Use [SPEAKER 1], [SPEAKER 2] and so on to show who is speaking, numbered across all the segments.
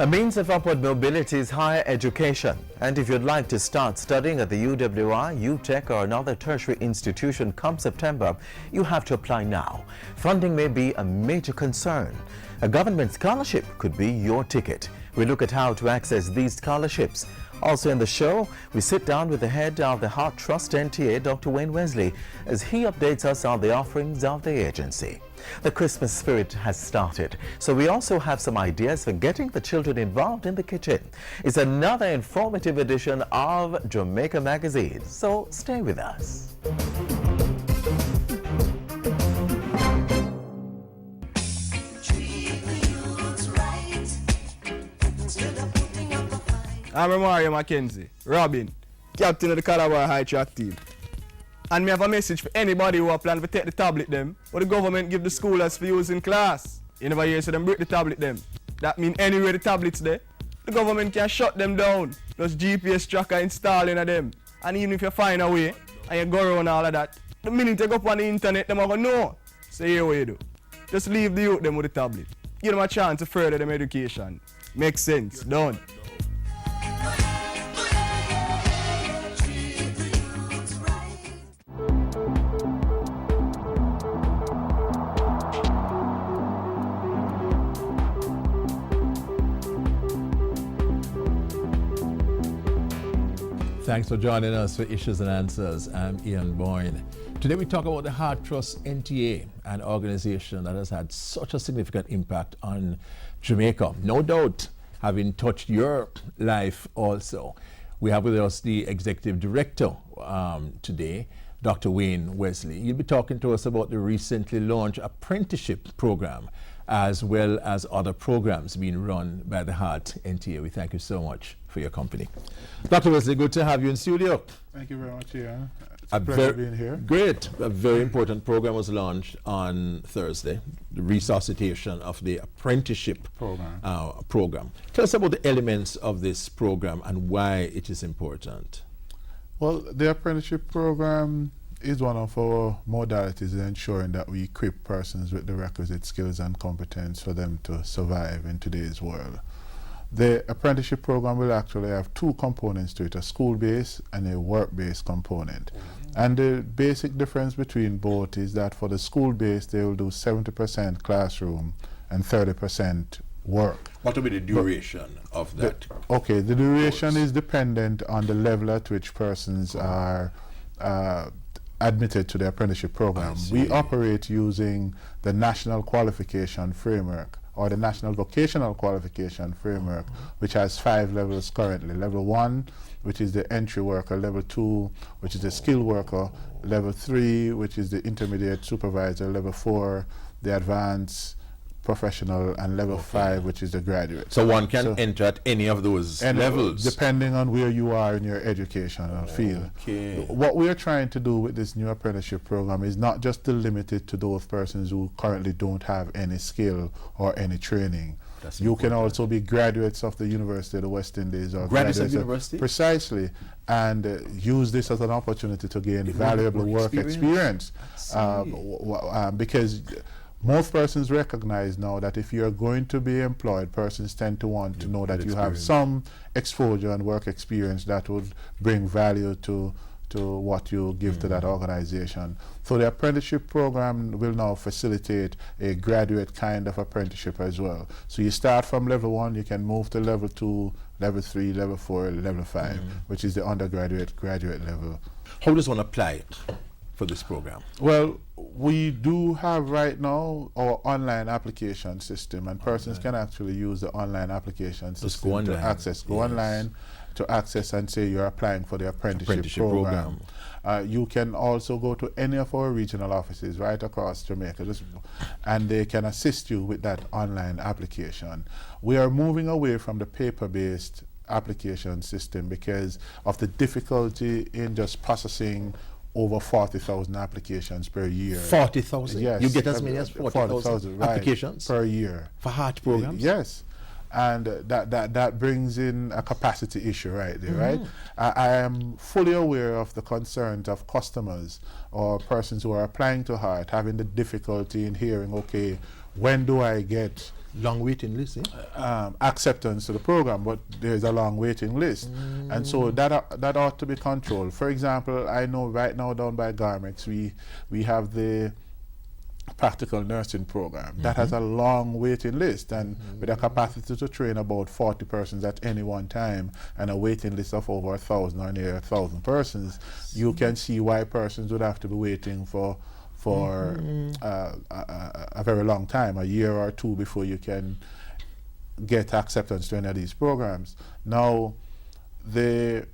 [SPEAKER 1] A means of upward mobility is higher education. And if you'd like to start studying at the UWI, UTech or another tertiary institution come September, you have to apply now. Funding may be a major concern. A government scholarship could be your ticket. We look at how to access these scholarships. Also in the show, we sit down with the head of the Heart Trust NTA, Dr. Wayne Wesley, as he updates us on the offerings of the agency. The Christmas spirit has started, so we also have some ideas for getting the children involved in the kitchen. It's another informative edition of Jamaica Magazine, so stay with us.
[SPEAKER 2] I'm Mario Mackenzie, Robin, captain of the Calabar High Track team. And me have a message for anybody who are planning to take the tablet them, or the government give the schoolers for use in class. You never hear so them break the tablet them. That mean anywhere the tablets there, the government can shut them down. Plus GPS tracker installing of them. And even if you find a way, and you go around all of that, the minute you go up on the internet, them are going to know. So here what you do. Just leave the youth them with the tablet. Give them a chance to further them education. Makes sense, done.
[SPEAKER 3] Thanks for joining us for Issues and Answers. I'm Ian Boyne. Today we talk about the Heart Trust NTA, an organization that has had such a significant impact on Jamaica. No doubt having touched your life also. We have with us the Executive Director today, Dr. Wayne Wesley. You'll be talking to us about the recently launched apprenticeship program as well as other programs being run by the Heart NTA. We thank you so much for your company. Dr. Wesley, good to have you in studio.
[SPEAKER 4] Thank you very much, Ian. It's a pleasure being here.
[SPEAKER 3] Great. A very important program was launched on Thursday, the resuscitation of the apprenticeship program. Tell us about the elements of this program and why it is important.
[SPEAKER 4] Well, the apprenticeship program is one of our modalities in ensuring that we equip persons with the requisite skills and competence for them to survive in today's world. The apprenticeship program will actually have two components to it, a school-based and a work-based component. And the basic difference between both is that for the school-based, they will do 70% classroom and 30% work.
[SPEAKER 3] What will be the duration of that?
[SPEAKER 4] The duration is dependent on the level at which persons are admitted to the apprenticeship program. We operate using the National Qualification Framework or the National Vocational Qualification Framework, which has 5 levels currently. Level 1, which is the entry worker. Level 2, which is the skilled worker. Level 3, which is the intermediate supervisor. Level 4, the advanced professional, and level 5, which is the graduate.
[SPEAKER 3] So one can enter at any of those levels?
[SPEAKER 4] Depending on where you are in your educational field. What we are trying to do with this new apprenticeship program is not just to limit it to those persons who currently don't have any skill or any training. You can also be graduates of the University of the West Indies or
[SPEAKER 3] graduates of university?
[SPEAKER 4] Precisely, and use this as an opportunity to gain valuable work experience. Because most persons recognize now that if you're going to be employed, persons tend to want to know that you have some exposure and work experience that would bring value to what you give to that organization. So the apprenticeship program will now facilitate a graduate kind of apprenticeship as well. So you start from level 1, you can move to level 2, level 3, level 4, level 5, which is the undergraduate, graduate level.
[SPEAKER 3] How does one apply for this program?
[SPEAKER 4] Well, we do have right now our online application system, and persons can actually use the online application system to access. Online to access and say you're applying for the apprenticeship program. You can also go to any of our regional offices right across Jamaica, and they can assist you with that online application. We are moving away from the paper-based application system because of the difficulty in just processing over 40,000 applications per year.
[SPEAKER 3] 40,000?
[SPEAKER 4] Yes.
[SPEAKER 3] You get as many as 40,000 applications?
[SPEAKER 4] Per year.
[SPEAKER 3] For heart programs?
[SPEAKER 4] Yes. And that brings in a capacity issue right there, right? I am fully aware of the concerns of customers or persons who are applying to heart, having the difficulty in hearing, okay, when do I get
[SPEAKER 3] Long waiting list,
[SPEAKER 4] acceptance to the program, but there's a long waiting list. And so that ought to be controlled. For example, I know right now down by Garmex, we have the practical nursing program that has a long waiting list, and with a capacity to train about 40 persons at any one time and a waiting list of over 1,000 or near 1,000 persons, you can see why persons would have to be waiting for a very long time, a year or two, before you can get acceptance to any of these programs. Now, the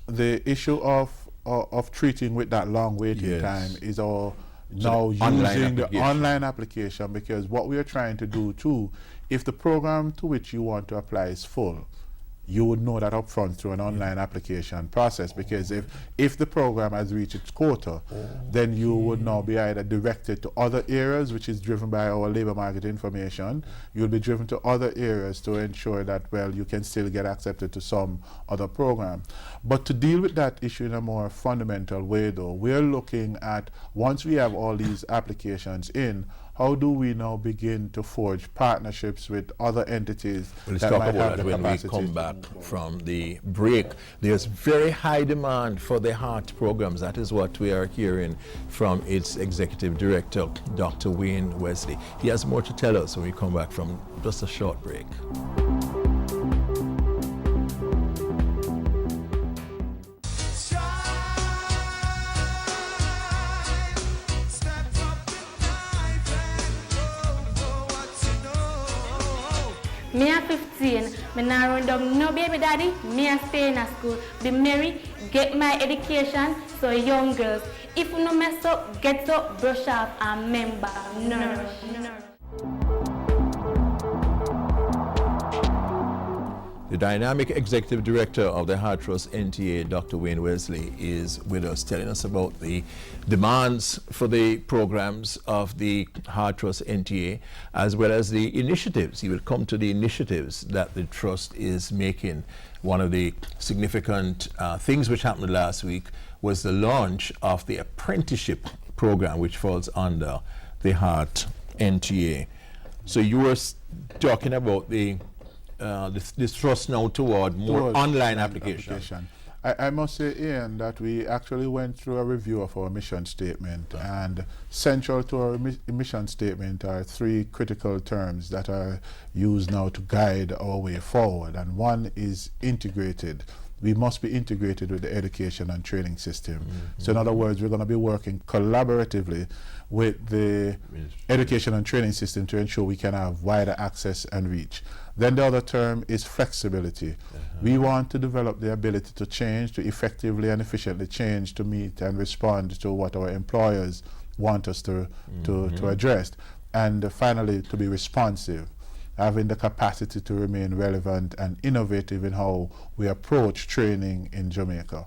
[SPEAKER 4] issue of treating with that long waiting time is all now using the online application, because what we are trying to do too, if the program to which you want to apply is full, you would know that upfront through an online application process, because if the program has reached its quota, then you would now be either directed to other areas, which is driven by our labor market information. You'll be driven to other areas to ensure that, well, you can still get accepted to some other program. But to deal with that issue in a more fundamental way, though, we're looking at, once we have all these applications in, how do we now begin to forge partnerships with other entities that might have the capacity?
[SPEAKER 3] When we come back from the break, there's very high demand for the heart programs. That is what we are hearing from its executive director, Dr. Wayne Wesley. He has more to tell us when we come back from just a short break.
[SPEAKER 5] Me at 15, me now run down no baby daddy, me a stay in a school, be married, get my education, so young girls, if you no mess up, get up, brush off, and remember, nourish.
[SPEAKER 3] The dynamic executive director of the Heart Trust NTA, Dr. Wayne Wesley, is with us telling us about the demands for the programs of the Heart Trust NTA, as well as the initiatives. He will come to the initiatives that the Trust is making. One of the significant things which happened last week was the launch of the apprenticeship program, which falls under the Heart NTA. So you were talking about this thrust now toward more online application.
[SPEAKER 4] I must say, Ian, that we actually went through a review of our mission statement, and central to our mission statement are three critical terms that are used now to guide our way forward, and one is integrated. We must be integrated with the education and training system. So in other words, we're going to be working collaboratively with the education and training system to ensure we can have wider access and reach. Then the other term is flexibility. We want to develop the ability to change, to effectively and efficiently change, to meet and respond to what our employers want us to address. And finally, to be responsive, having the capacity to remain relevant and innovative in how we approach training in Jamaica.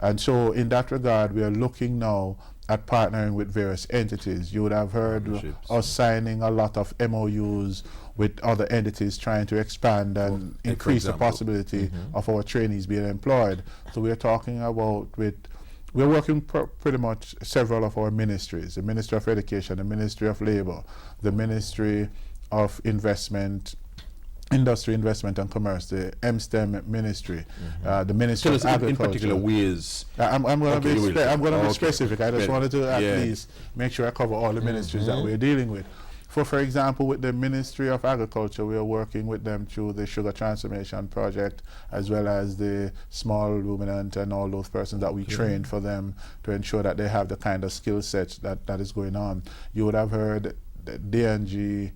[SPEAKER 4] And so in that regard, we are looking now at partnering with various entities. You would have heard us signing a lot of MOUs with other entities trying to expand and increase the possibility of our trainees being employed. So we're talking about we're working pretty much several of our ministries, the Ministry of Education, the Ministry of Labor, the Ministry of Industry, Investment and Commerce, the MSTEM Ministry, the Ministry of Agriculture.
[SPEAKER 3] In particular ways.
[SPEAKER 4] I'm going to be specific. I just wanted to at least make sure I cover all the ministries that we're dealing with. For example, with the Ministry of Agriculture, we are working with them through the Sugar Transformation Project, as well as the small ruminant and all those persons that we train for them to ensure that they have the kind of skill sets that is going on. You would have heard DNG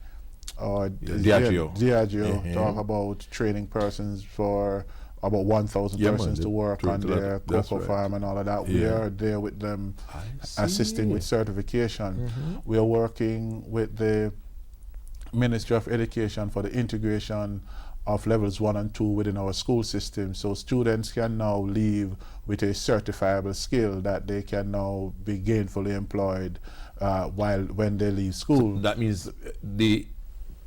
[SPEAKER 4] or Diageo talk about training persons for about 1,000 persons to work on their cocoa farm and all of that. We are there with them, assisting with certification. We are working with the Ministry of Education for the integration of levels 1 and 2 within our school system, so students can now leave with a certifiable skill that they can now be gainfully employed when they leave school.
[SPEAKER 3] So that means the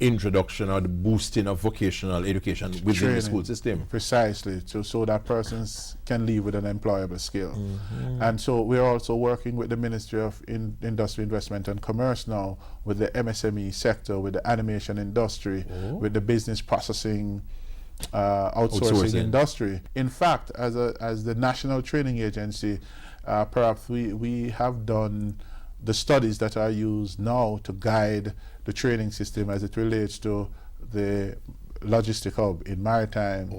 [SPEAKER 3] introduction or the boosting of vocational education within
[SPEAKER 4] Training,
[SPEAKER 3] the school system.
[SPEAKER 4] Precisely, so that persons can leave with an employable skill. And so we're also working with the Ministry of Industry, Investment and Commerce now, with the MSME sector, with the animation industry, with the business processing outsourcing industry. In fact, as the National Training Agency, perhaps we have done the studies that are used now to guide the training system as it relates to the logistic hub in maritime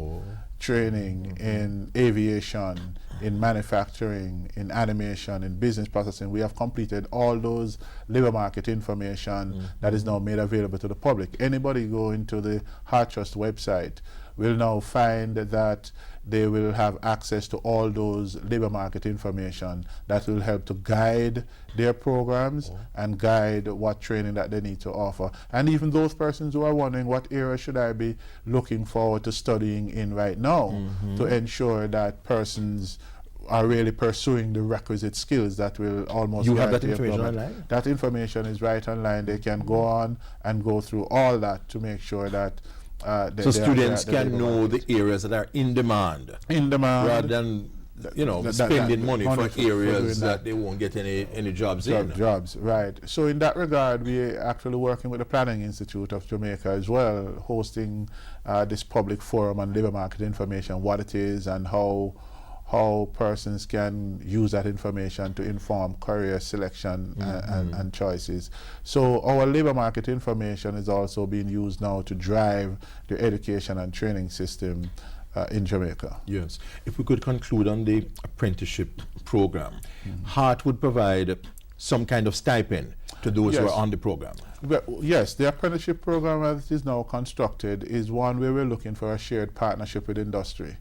[SPEAKER 4] training, in aviation, in manufacturing, in animation, in business processing. We have completed all those labor market information that is now made available to the public. Anybody go into the Heart Trust website will now find that they will have access to all those labor market information that will help to guide their programs and guide what training that they need to offer. And even those persons who are wondering what area should I be looking forward to studying in right now to ensure that persons are really pursuing the requisite skills that will almost
[SPEAKER 3] You have that information online?
[SPEAKER 4] That information is right online. They can go on and go through all that to make sure that
[SPEAKER 3] so students can know the areas that are in demand. Rather than, you know, spending money for areas that they won't get any jobs in.
[SPEAKER 4] Jobs, right. So in that regard, we're actually working with the Planning Institute of Jamaica as well, hosting this public forum on labor market information, what it is and how persons can use that information to inform career selection and choices. So our labor market information is also being used now to drive the education and training system in Jamaica.
[SPEAKER 3] Yes. If we could conclude on the apprenticeship program, Heart would provide some kind of stipend to those who are on the program.
[SPEAKER 4] Well, yes, the apprenticeship program as it is now constructed is one where we're looking for a shared partnership with industry.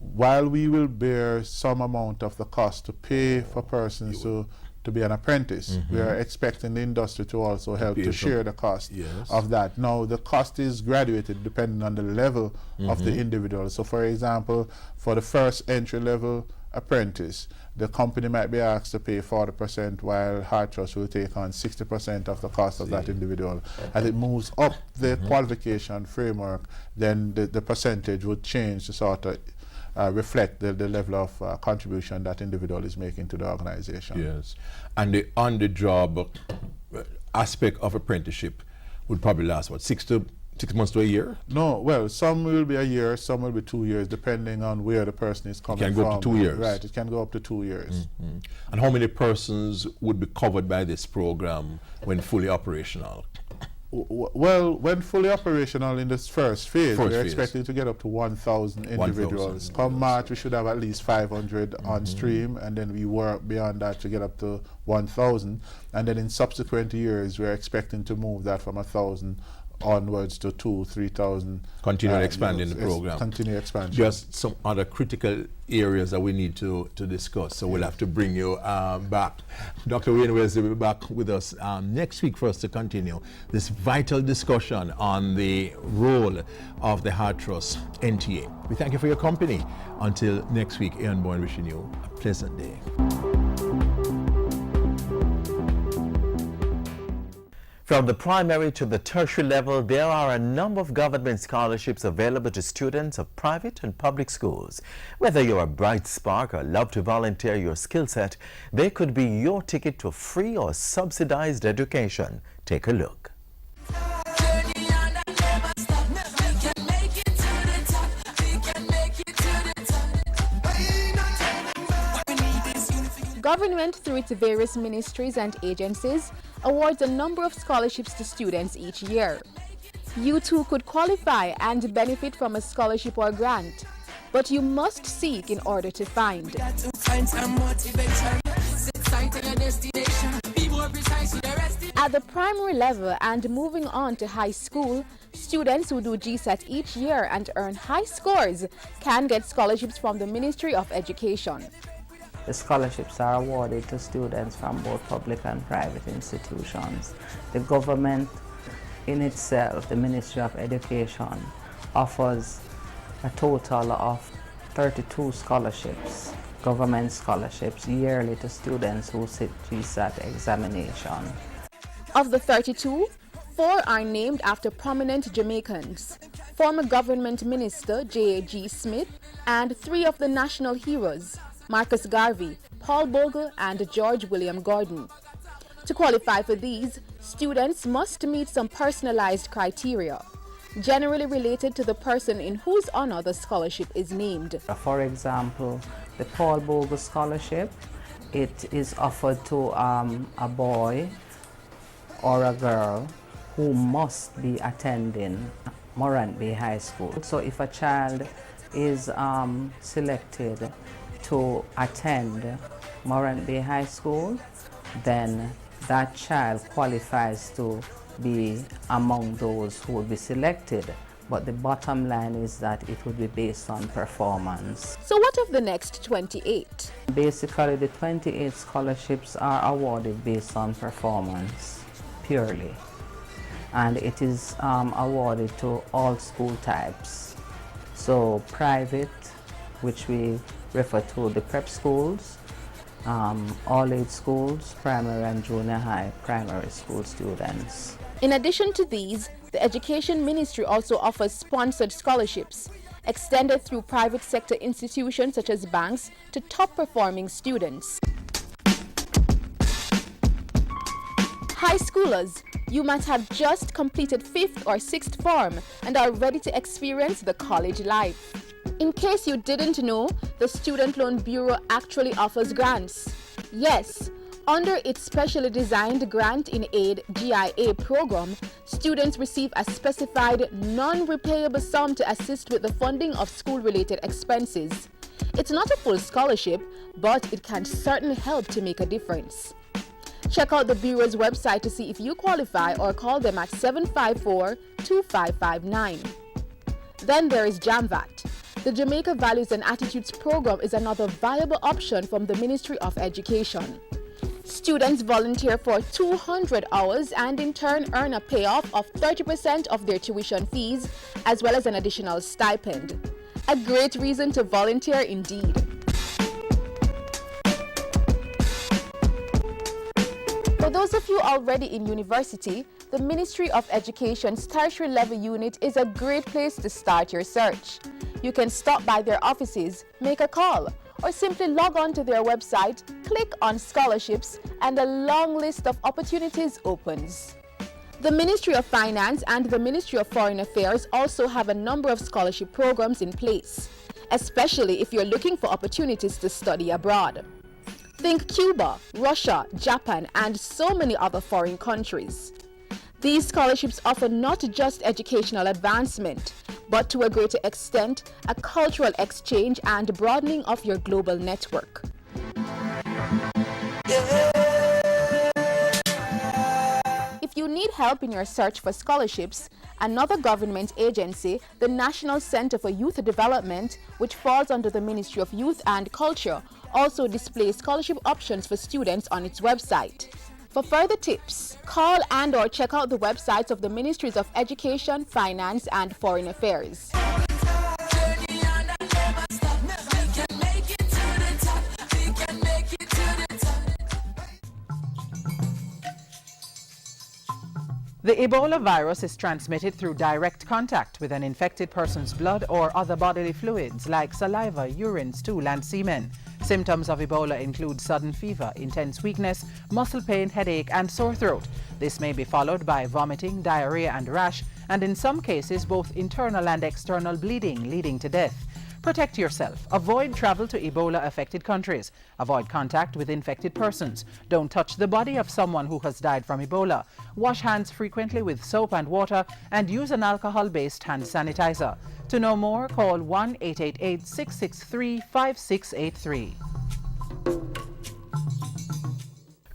[SPEAKER 4] While we will bear some amount of the cost to pay for persons to be an apprentice, we are expecting the industry to also help to share the cost of that. Now, the cost is graduated depending on the level of the individual. So, for example, for the first entry-level apprentice, the company might be asked to pay 40%, while Heart Trust will take on 60% of the cost of that individual. As it moves up the qualification framework, then the percentage would change to sort of reflect the level of contribution that individual is making to the organization.
[SPEAKER 3] Yes, and the on-the-job aspect of apprenticeship would probably last, what, 6 months to a year?
[SPEAKER 4] No, well, some will be a year, some will be 2 years, depending on where the person is coming from.
[SPEAKER 3] It can go up to 2 years.
[SPEAKER 4] Right, it can go up to 2 years.
[SPEAKER 3] And how many persons would be covered by this program when fully operational?
[SPEAKER 4] Well, when fully operational in this first phase, we're expecting to get up to 1,000 individuals. Come March, we should have at least 500 on stream, and then we work beyond that to get up to 1,000. And then in subsequent years, we're expecting to move that from 1,000 onwards to 2,000-3,000.
[SPEAKER 3] Continue expanding the program.
[SPEAKER 4] Continue expansion.
[SPEAKER 3] Just some other critical areas that we need to discuss. So we'll have to bring you back. Dr. Wayne Wesley will be back with us next week for us to continue this vital discussion on the role of the Heart Trust NTA. We thank you for your company. Until next week, Ian Boyne wishing you a pleasant day.
[SPEAKER 1] From the primary to the tertiary level, there are a number of government scholarships available to students of private and public schools. Whether you're a bright spark or love to volunteer your skill set, they could be your ticket to free or subsidized education. Take a look.
[SPEAKER 6] Government, through its various ministries and agencies, awards a number of scholarships to students each year. You too could qualify and benefit from a scholarship or grant, but you must seek in order to find. At the primary level and moving on to high school, students who do GSAT each year and earn high scores can get scholarships from the Ministry of Education.
[SPEAKER 7] The scholarships are awarded to students from both public and private institutions. The government in itself, the Ministry of Education, offers a total of 32 scholarships, government scholarships, yearly to students who sit GSAT examination.
[SPEAKER 6] Of the 32, 4 are named after prominent Jamaicans, former government minister J.A.G. Smith, and 3 of the national heroes, Marcus Garvey, Paul Bogle, and George William Gordon. To qualify for these, students must meet some personalized criteria, generally related to the person in whose honor the scholarship is named.
[SPEAKER 7] For example, the Paul Bogle Scholarship, it is offered to a boy or a girl who must be attending Morant Bay High School. So if a child is selected to attend Morant Bay High School, then that child qualifies to be among those who will be selected. But the bottom line is that it would be based on performance.
[SPEAKER 6] So what of the next 28?
[SPEAKER 7] Basically, the 28 scholarships are awarded based on performance purely. And it is awarded to all school types. So private, which we refer to the prep schools, all age schools, primary and junior high primary school students.
[SPEAKER 6] In addition to these, the Education Ministry also offers sponsored scholarships, extended through private sector institutions such as banks to top-performing students. High schoolers, you might have just completed 5th or 6th form and are ready to experience the college life. In case you didn't know, the Student Loan Bureau actually offers grants. Yes, under its specially designed Grant in Aid GIA program, students receive a specified non-repayable sum to assist with the funding of school-related expenses. It's not a full scholarship, but it can certainly help to make a difference. Check out the Bureau's website to see if you qualify or call them at 754-2559. Then there is JAMVAT. The Jamaica Values and Attitudes program is another viable option from the Ministry of Education. Students volunteer for 200 hours and in turn earn a payoff of 30% of their tuition fees as well as an additional stipend. A great reason to volunteer indeed. For those of you already in university, the Ministry of Education's tertiary level unit is a great place to start your search. You can stop by their offices, make a call, or simply log on to their website, click on scholarships, and a long list of opportunities opens. The Ministry of Finance and the Ministry of Foreign Affairs also have a number of scholarship programs in place, especially if you're looking for opportunities to study abroad. Think Cuba, Russia, Japan, and so many other foreign countries. These scholarships offer not just educational advancement, but to a greater extent, a cultural exchange and broadening of your global network. If you need help in your search for scholarships, another government agency, the National Center for Youth Development, which falls under the Ministry of Youth and Culture, also displays scholarship options for students on its website. For further tips, call and/or check out the websites of the Ministries of Education, Finance, and Foreign Affairs.
[SPEAKER 8] The Ebola virus is transmitted through direct contact with an infected person's blood or other bodily fluids like saliva, urine, stool, and semen. Symptoms of Ebola include sudden fever, intense weakness, muscle pain, headache, and sore throat. This may be followed by vomiting, diarrhea, and rash, and in some cases both internal and external bleeding, leading to death. Protect yourself. Avoid travel to Ebola-affected countries. Avoid contact with infected persons. Don't touch the body of someone who has died from Ebola. Wash hands frequently with soap and water and use an alcohol-based hand sanitizer. To know more, call 1-888-663-5683.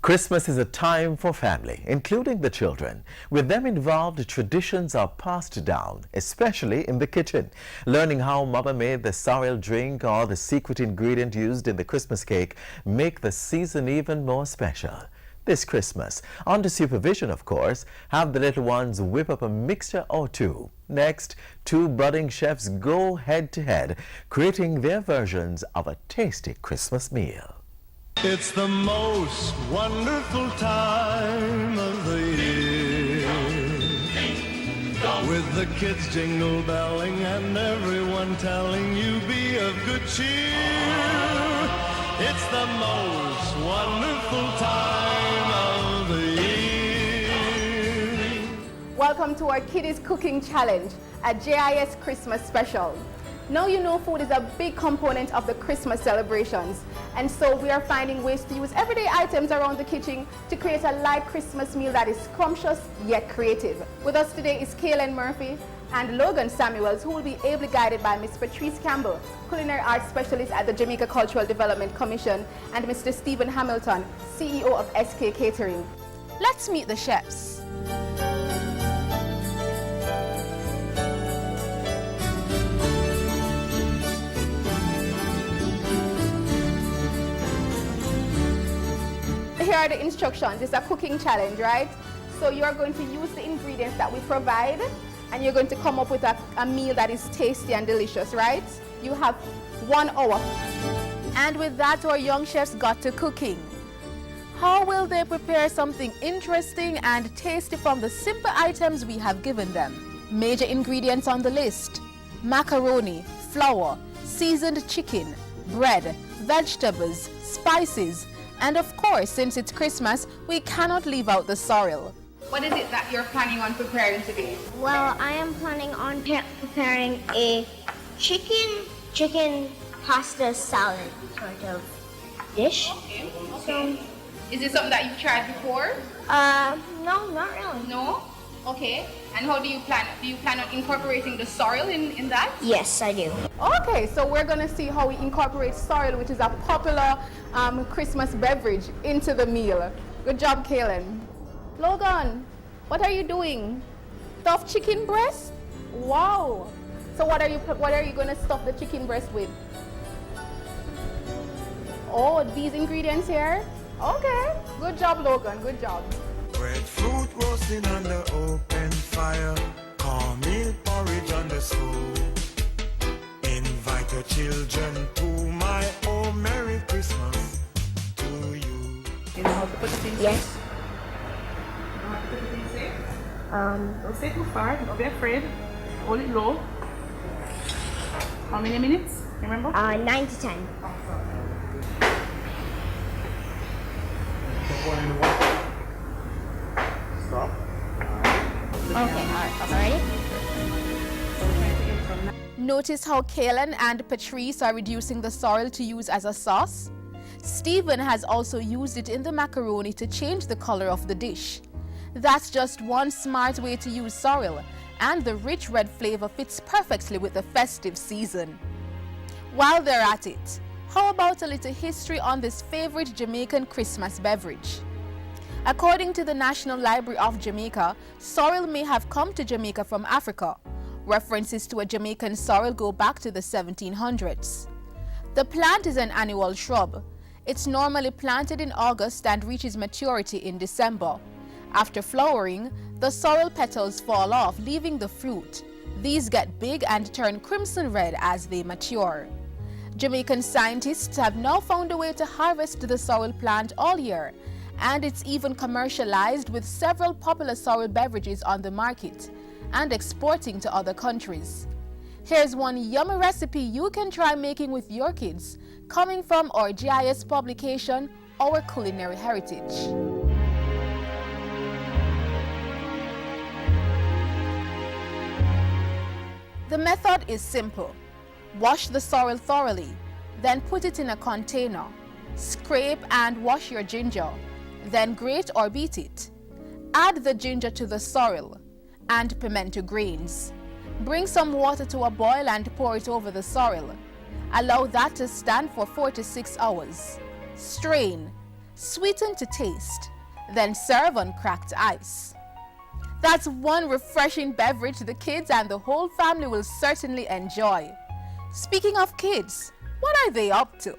[SPEAKER 1] Christmas is a time for family, including the children. With them involved, traditions are passed down, especially in the kitchen. Learning how Mama made the sorrel drink or the secret ingredient used in the Christmas cake make the season even more special. This Christmas, under supervision of course, have the little ones whip up a mixture or two. Next, 2 budding chefs go head-to-head, creating their versions of a tasty Christmas meal.
[SPEAKER 9] It's the most wonderful time of the year. with the kids jingle belling and everyone telling you be of good cheer. It's the most wonderful time of the year.
[SPEAKER 6] Welcome to our Kiddies Cooking Challenge, a JIS Christmas special. Now you know food is a big component of the Christmas celebrations, and so we are finding ways to use everyday items around the kitchen to create a light Christmas meal that is scrumptious yet creative. With us today is Kaylin Murphy and Logan Samuels, who will be ably guided by Ms. Patrice Campbell, Culinary Arts Specialist at the Jamaica Cultural Development Commission, and Mr. Stephen Hamilton, CEO of SK Catering. Let's meet the chefs. Here are the instructions. It's a cooking challenge, right? So you're going to use the ingredients that we provide, and you're going to come up with a meal that is tasty and delicious, right? You have 1 hour. And with that, our young chefs got to cooking. How will they prepare something interesting and tasty from the simple items we have given them? Major ingredients on the list: macaroni, flour, seasoned chicken, bread, vegetables, spices, and of course, since it's Christmas, we cannot leave out the sorrel. What is it that you're planning on preparing today?
[SPEAKER 10] Well, I am planning on preparing a chicken pasta salad sort of dish.
[SPEAKER 6] Okay.
[SPEAKER 10] So,
[SPEAKER 6] is it something that you've tried before?
[SPEAKER 10] No, not really.
[SPEAKER 6] No? Okay. And how do you plan? Do you plan on incorporating the sorrel in that?
[SPEAKER 10] Yes, I do.
[SPEAKER 6] Okay, so we're gonna see how we incorporate sorrel, which is a popular Christmas beverage, into the meal. Good job, Kaylin. Logan, what are you doing? Stuffed chicken breast? Wow. So what are you gonna stuff the chicken breast with? Oh, these ingredients here? Okay. Good job, Logan. Good job.
[SPEAKER 9] Breadfruit roasting on the open fire, cornmeal porridge on the stove. Invite your children to my home. Merry Christmas to you.
[SPEAKER 8] You know how to put it in?
[SPEAKER 10] Yes.
[SPEAKER 8] You know how to put it in safe?
[SPEAKER 10] Don't
[SPEAKER 8] stay too far, don't be afraid. Hold it low. How many minutes? Remember?
[SPEAKER 10] 9 to 10.
[SPEAKER 9] Stop.
[SPEAKER 10] Okay, alright.
[SPEAKER 6] Notice how Kaylin and Patrice are reducing the sorrel to use as a sauce? Stephen has also used it in the macaroni to change the color of the dish. That's just one smart way to use sorrel, and the rich red flavor fits perfectly with the festive season. While they're at it, how about a little history on this favorite Jamaican Christmas beverage? According to the National Library of Jamaica, sorrel may have come to Jamaica from Africa. References to a Jamaican sorrel go back to the 1700s. The plant is an annual shrub. It's normally planted in August and reaches maturity in December. After flowering, the sorrel petals fall off, leaving the fruit. These get big and turn crimson red as they mature. Jamaican scientists have now found a way to harvest the sorrel plant all year, and it's even commercialized with several popular sorrel beverages on the market and exporting to other countries. Here's one yummy recipe you can try making with your kids, coming from our GIS publication, Our Culinary Heritage. The method is simple. Wash the sorrel thoroughly, then put it in a container. Scrape and wash your ginger, then grate or beat it. Add the ginger to the sorrel and pimento grains. Bring some water to a boil and pour it over the sorrel. Allow that to stand for 4 to 6 hours. Strain, sweeten to taste, then serve on cracked ice. That's one refreshing beverage the kids and the whole family will certainly enjoy. Speaking of kids, what are they up to?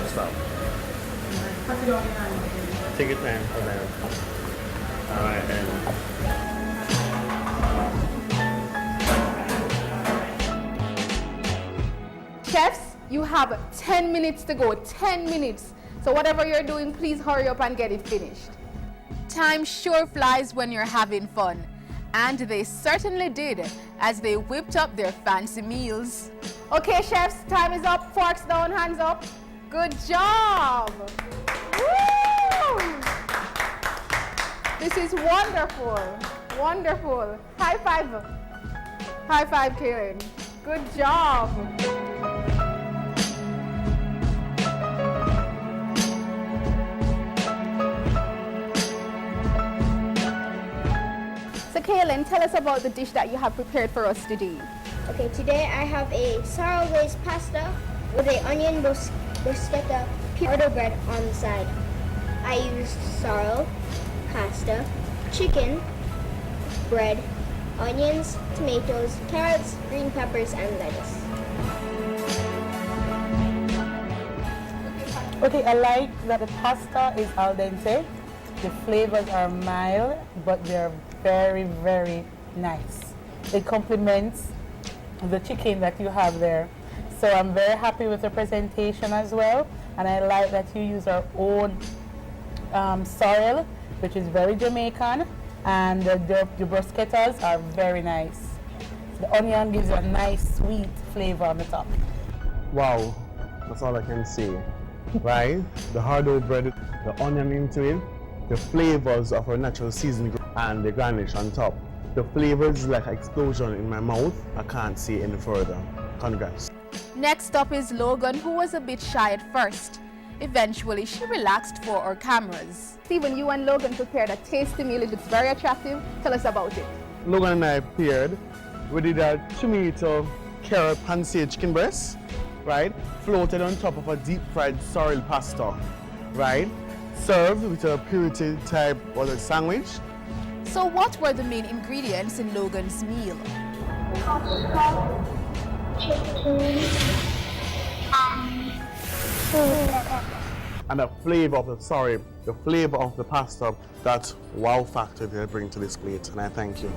[SPEAKER 9] Stop. Take your time. All right, then.
[SPEAKER 6] Chefs, You have 10 minutes to go, 10 minutes. So whatever you're doing, please hurry up and get it finished. Time sure flies when you're having fun. And they certainly did, as they whipped up their fancy meals. Okay, chefs, time is up. Forks down, hands up. Good job. Woo! This is wonderful, wonderful. High five. High five, Kaylin. Good job. So Kaylin, tell us about the dish that you have prepared for us today.
[SPEAKER 10] Okay, today I have a sorrel glazed pasta with a onion bruschetta sourdough bread on the side. I used sorrel, pasta, chicken, bread, onions, tomatoes, carrots, green peppers, and lettuce.
[SPEAKER 11] Okay, I like that the pasta is al dente. The flavors are mild, but they're very, very nice. It complements the chicken that you have there. So I'm very happy with the presentation as well. And I like that you use our own sorrel, which is very Jamaican. And the bruschettas are very nice. The onion gives a nice sweet flavor on the top.
[SPEAKER 12] Wow, that's all I can say. Right? The hard-out bread, the onion into it, the flavors of our natural seasoning and the garnish on top. The flavors like an explosion in my mouth. I can't say any further. Congrats.
[SPEAKER 6] Next up is Logan, who was a bit shy at first. Eventually, she relaxed for our cameras. Stephen, you and Logan prepared a tasty meal. It looks very attractive. Tell us about it.
[SPEAKER 12] Logan and I paired. We did a tomato, carrot, pan-seared chicken breast, right? Floated on top of a deep-fried sorrel pasta, right? Served with a purity type of a sandwich.
[SPEAKER 6] So what were the main ingredients in Logan's meal?
[SPEAKER 10] Pasta, chicken,
[SPEAKER 12] and the flavor of the flavor of the pasta, that wow factor they bring to this plate, and I thank you.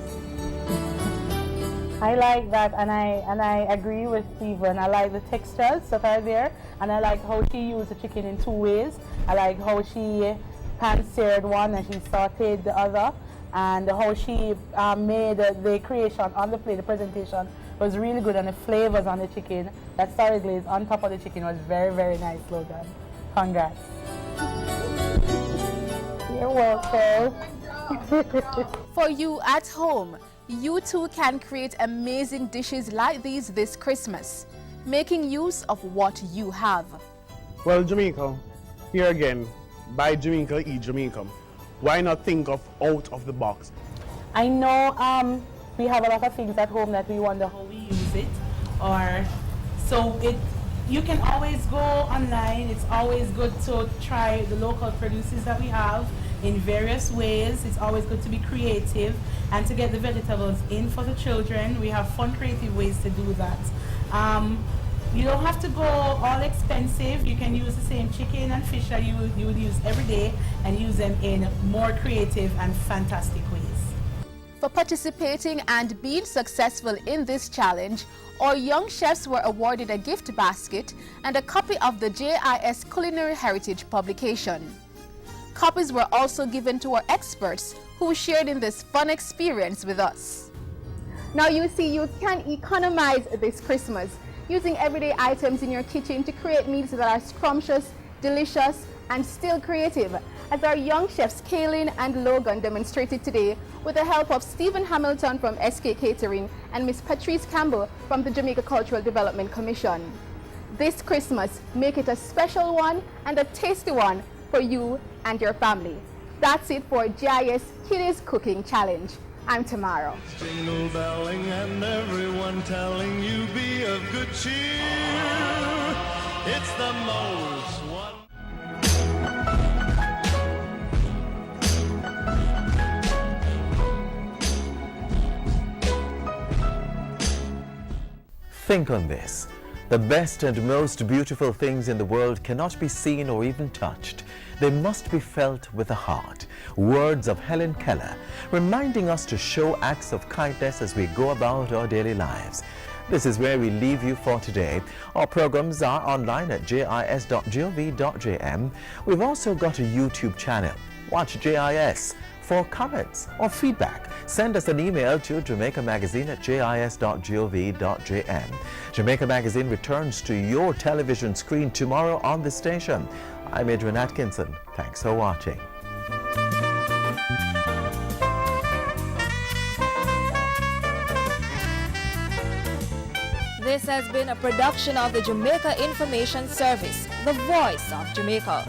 [SPEAKER 11] I like that, and I agree with Stephen. I like the textures that are there, and I like how she used the chicken in two ways. I like how she pan-seared one and she sauteed the other, and how she made the creation on the plate, the presentation was really good, and the flavors on the chicken, that sorrel glaze on top of the chicken was very, very nice, Logan. Congrats. You're welcome.
[SPEAKER 6] For you at home, you too can create amazing dishes like these this Christmas, making use of what you have.
[SPEAKER 12] Well, Jamaica, here again, buy Jamaica, eat Jamaica. Why not think of out of the box?
[SPEAKER 11] I know we have a lot of things at home that we wonder how we use it, or so you can always go online. It's always good to try the local produces that we have in various ways. It's always good to be creative and to get the vegetables in for the children. We have fun, creative ways to do that. You don't have to go all expensive. You can use the same chicken and fish that you would use every day and use them in more creative and fantastic ways.
[SPEAKER 6] For participating and being successful in this challenge, our young chefs were awarded a gift basket and a copy of the JIS Culinary Heritage publication. Copies were also given to our experts who shared in this fun experience with us. Now you see, you can economize this Christmas using everyday items in your kitchen to create meals that are scrumptious, delicious, and still creative, as our young chefs Kaylin and Logan demonstrated today with the help of Stephen Hamilton from SK Catering and Miss Patrice Campbell from the Jamaica Cultural Development Commission. This Christmas, make it a special one and a tasty one for you and your family. That's it for JIS Kiddies Cooking Challenge. I'm Tamara.
[SPEAKER 9] Jingle belling and everyone telling you be of good cheer. It's the most one.
[SPEAKER 1] Think on this. The best and most beautiful things in the world cannot be seen or even touched. They must be felt with the heart. Words of Helen Keller, reminding us to show acts of kindness as we go about our daily lives. This is where we leave you for today. Our programs are online at jis.gov.jm. We've also got a YouTube channel. Watch JIS. For comments or feedback, send us an email to jamaicamagazine@jis.gov.jm. Jamaica Magazine returns to your television screen tomorrow on this station. I'm Adrian Atkinson. Thanks for watching.
[SPEAKER 13] This has been a production of the Jamaica Information Service, the voice of Jamaica.